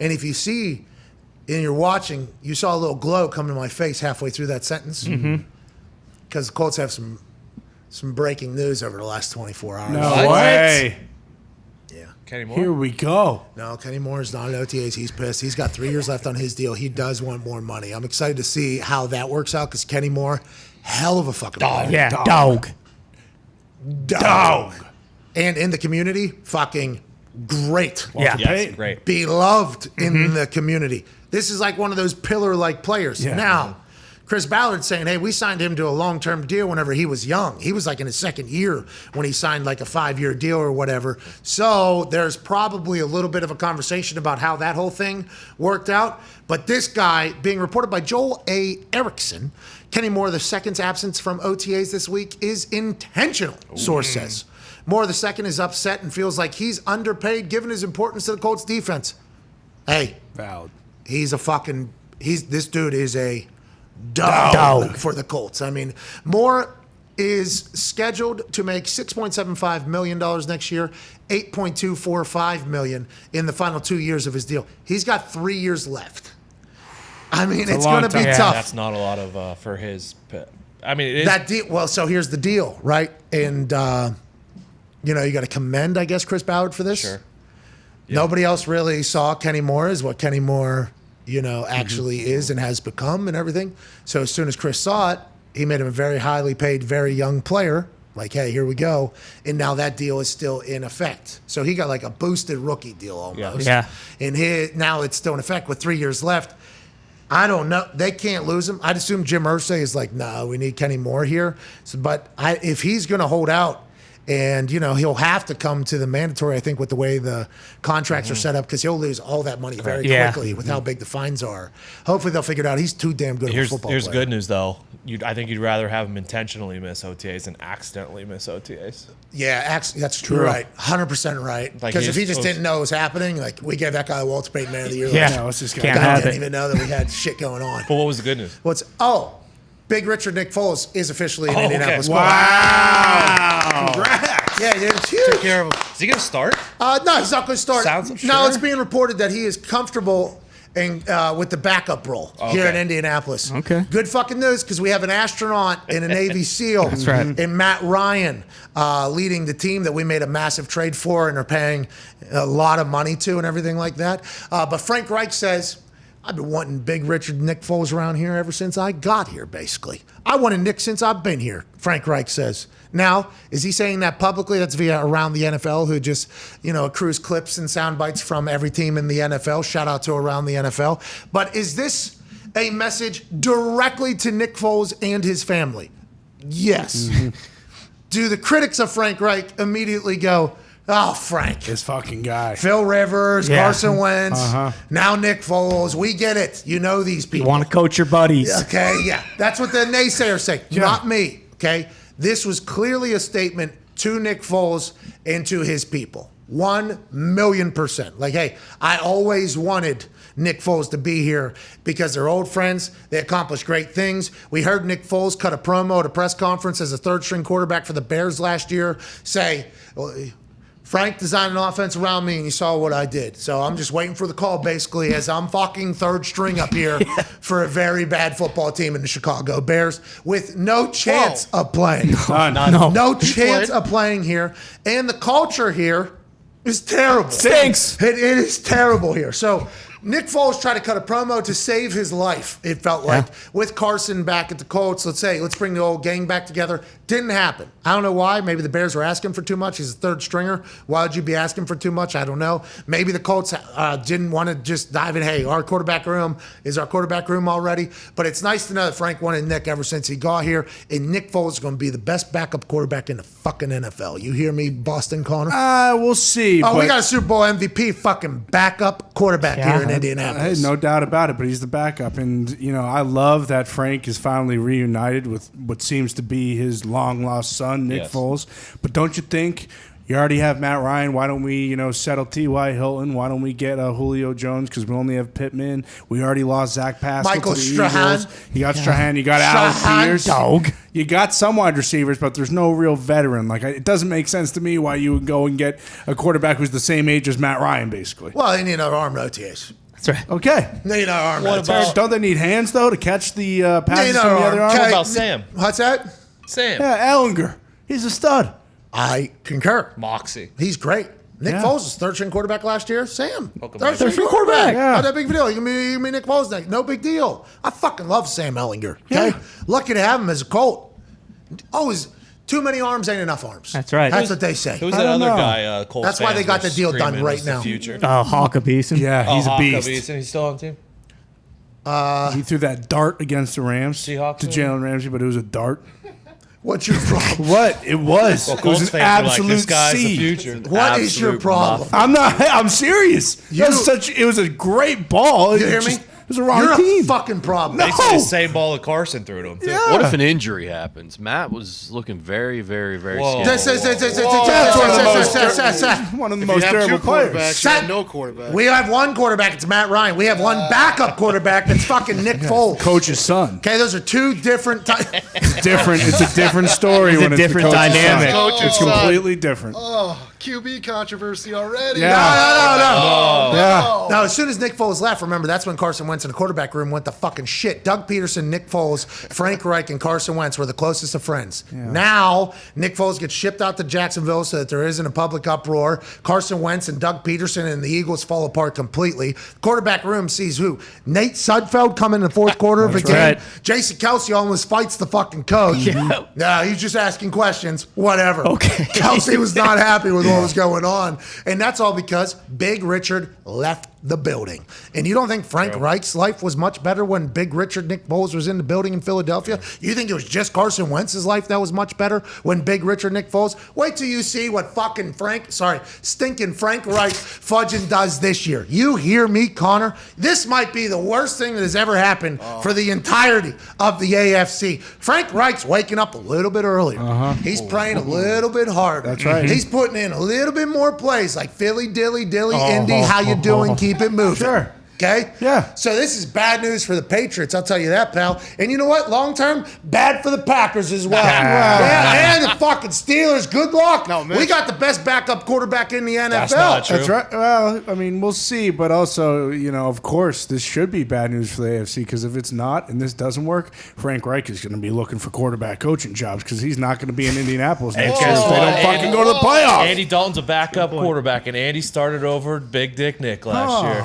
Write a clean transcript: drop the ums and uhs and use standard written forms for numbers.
And if you see, and you're watching, you saw a little glow come to my face halfway through that sentence. Because the Colts have some breaking news over the last 24 hours. No way. Yeah. Kenny Moore? Here we go. No, Kenny Moore is not at OTAs. He's pissed. He's got 3 years left on his deal. He does want more money. I'm excited to see how that works out because Kenny Moore, hell of a fucking player. Yeah, dog. And in the community, fucking great. Yeah. Yes, great. Beloved in the community. This is like one of those pillar-like players. Yeah. Now, Chris Ballard's saying, hey, we signed him to a long-term deal whenever he was young. He was like in his second year when he signed like a 5-year deal or whatever. So there's probably a little bit of a conversation about how that whole thing worked out. But this guy, being reported by Joel A. Erickson, Kenny Moore II's absence from OTAs this week is intentional, source says. Moore II is upset and feels like he's underpaid given his importance to the Colts defense. Hey, Valid. this dude is a dog for the Colts. I mean, Moore is scheduled to make $6.75 million next year, $8.245 million in the final 2 years of his deal. He's got 3 years left. I mean, it's going to be tough. That's not a lot of for his. I mean, it is. That deal. Well, so here's the deal, right? And you got to commend, I guess, Chris Ballard for this. Sure. Yeah. Nobody else really saw Kenny Moore as what Kenny Moore, actually is and has become and everything. So as soon as Chris saw it, he made him a very highly paid, very young player. Like, hey, here we go. And now that deal is still in effect. So he got like a boosted rookie deal almost. Yeah. And now it's still in effect with 3 years left. I don't know. They can't lose him. I'd assume Jim Irsay is like, no, we need Kenny Moore here. So, but if he's going to hold out, and, he'll have to come to the mandatory, I think, with the way the contracts are set up, because he'll lose all that money very quickly with how big the fines are. Hopefully they'll figure it out. He's too damn good of a football Here's player. good news, though. I think you'd rather have him intentionally miss OTAs than accidentally miss OTAs. Yeah, that's true. Right. 100% right. Because if he just didn't know it was happening, like, we gave that guy a Walter Payton Man of the Year. Yeah. No, it's just Can't I have didn't it. even know that we had shit going on. But what was the good news? Big Richard Nick Foles is officially an okay. Indianapolis Colts. Wow. Congrats. Yeah, it's huge. Took care of him. Is he going to start? No, he's not going to start. Sounds No, sure. it's being reported that he is comfortable with the backup role here in Indianapolis. Okay. Good fucking news because we have an astronaut and a Navy SEAL. That's right. And Matt Ryan leading the team that we made a massive trade for and are paying a lot of money to and everything like that. But Frank Reich says, I've been wanting Big Richard Nick Foles around here ever since I got here, basically. I wanted Nick since I've been here, Frank Reich says. Now, is he saying that publicly? That's via Around the NFL, who just, accrues clips and sound bites from every team in the NFL. Shout out to Around the NFL. But is this a message directly to Nick Foles and his family? Yes. Do the critics of Frank Reich immediately go, oh, Frank. This fucking guy. Phil Rivers, Yeah. Carson Wentz, now Nick Foles. We get it. You know these people. You want to coach your buddies. Okay, yeah. That's what the naysayers say. Not me, okay? This was clearly a statement to Nick Foles and to his people. 1,000,000%. Like, hey, I always wanted Nick Foles to be here because they're old friends. They accomplished great things. We heard Nick Foles cut a promo at a press conference as a third-string quarterback for the Bears last year say, well, Frank designed an offense around me, and you saw what I did. So I'm just waiting for the call, basically, as I'm fucking third string up here for a very bad football team in the Chicago Bears with no chance of playing. No chance of playing here. And the culture here is terrible. Stinks. It is terrible here. So Nick Foles tried to cut a promo to save his life, it felt like, with Carson back at the Colts. Let's bring the old gang back together. Didn't happen. I don't know why. Maybe the Bears were asking for too much. He's a third stringer. Why would you be asking for too much? I don't know. Maybe the Colts didn't want to just dive in. Hey, our quarterback room is our quarterback room already. But it's nice to know that Frank wanted Nick ever since he got here. And Nick Foles is going to be the best backup quarterback in the fucking NFL. You hear me, Boston Connor? We'll see. Oh, we got a Super Bowl MVP fucking backup quarterback here in Indianapolis. Hey, no doubt about it, but he's the backup. And, I love that Frank is finally reunited with what seems to be his long-lost son, Nick Foles. But don't you think, You already have Matt Ryan. Why don't we, settle T.Y. Hilton? Why don't we get Julio Jones? Because we only have Pittman. We already lost Zach Pascal Michael to the Strahan. Eagles. You got Strahan. You got Alec Pierce. Dog. You got some wide receivers, but there's no real veteran. Like, it doesn't make sense to me why you would go and get a quarterback who's the same age as Matt Ryan, basically. Well, they need another arm OTAs. That's right. Okay. They need another arm What OTAs. about- Don't they need hands, though, to catch the passes Need from the another other arm. arm? What Okay. about Sam? What's that? Sam. Yeah, Ellinger. He's a stud. I concur. Moxie. He's great. Nick Yeah. Foles was third-string quarterback last year. Sam, Welcome third-string back. quarterback. Yeah. Not that big of a deal. You can be Nick Foles next. No big deal. I fucking love Sam Ellinger. Okay, Yeah. lucky to have him as a Colt. Always too many arms ain't enough arms. That's right. That's what they say. Who's I that don't other know. guy? Colts That's why they fans got were the deal done screaming right was the now. Future. Hawk Beeson. Yeah, he's a Hawk beast. Beeson, he's still on the team. He threw that dart against the Rams Seahawks, to Jalen Ramsey, but it was a dart. What's your problem? What? It was. Well, it was Colts an fans are like, absolute this guy's the seed. future. What is your Absolute problem? I'm not. I'm serious. You- It was a great ball. You hear me? It was a wrong You're team. a fucking problem. No. Basically the same ball that Carson threw to him. Too. Yeah. What if an injury happens? Matt was looking very, very, very Whoa. scared. One of the most terrible players. No quarterback. We have one quarterback. It's Matt Ryan. We have one backup quarterback. That's fucking Nick Foles. Coach's son. Okay, those are two different types. It's different. It's a different story It's a when it's different the coach's dynamic. son. Coach's It's son. completely different. Oh, QB controversy already. Yeah. No. Yeah. Now, as soon as Nick Foles left, remember, that's when Carson Wentz in the quarterback room went to fucking shit. Doug Peterson, Nick Foles, Frank Reich, and Carson Wentz were the closest of friends. Now, Nick Foles gets shipped out to Jacksonville so that there isn't a public uproar. Carson Wentz and Doug Peterson and the Eagles fall apart completely. Quarterback room sees who? Nate Sudfeld come in the fourth quarter of a game. right. Jason Kelsey almost fights the fucking coach. Yeah, he's just asking questions. Whatever. Okay. Kelsey was not happy with what was going on. And that's all because Big Richard left the building. And you don't think Frank Reich's life was much better when Big Richard Nick Foles was in the building in Philadelphia? You think it was just Carson Wentz's life that was much better when Big Richard Nick Foles? Wait till you see what stinking Frank Reich fudging does this year. You hear me, Connor? This might be the worst thing that has ever happened for the entirety of the AFC. Frank Reich's waking up a little bit earlier. He's praying a little bit harder. That's right. He's putting in a little bit more plays like Philly, Dilly, Indy, how you doing? Keep it moving. Sure. Okay? Yeah. So this is bad news for the Patriots, I'll tell you that, pal. And you know what? Long term, bad for the Packers as well. Yeah, and the fucking Steelers. Good luck. No, Mitch. We got the best backup quarterback in the NFL. That's not true. That's right. Well, I mean, we'll see. But also, of course, this should be bad news for the AFC because if it's not and this doesn't work, Frank Reich is going to be looking for quarterback coaching jobs because he's not going to be in Indianapolis next year guess if they what? don't fucking go to the playoffs. Andy Dalton's a backup quarterback, and Andy started over Big Dick Nick last year.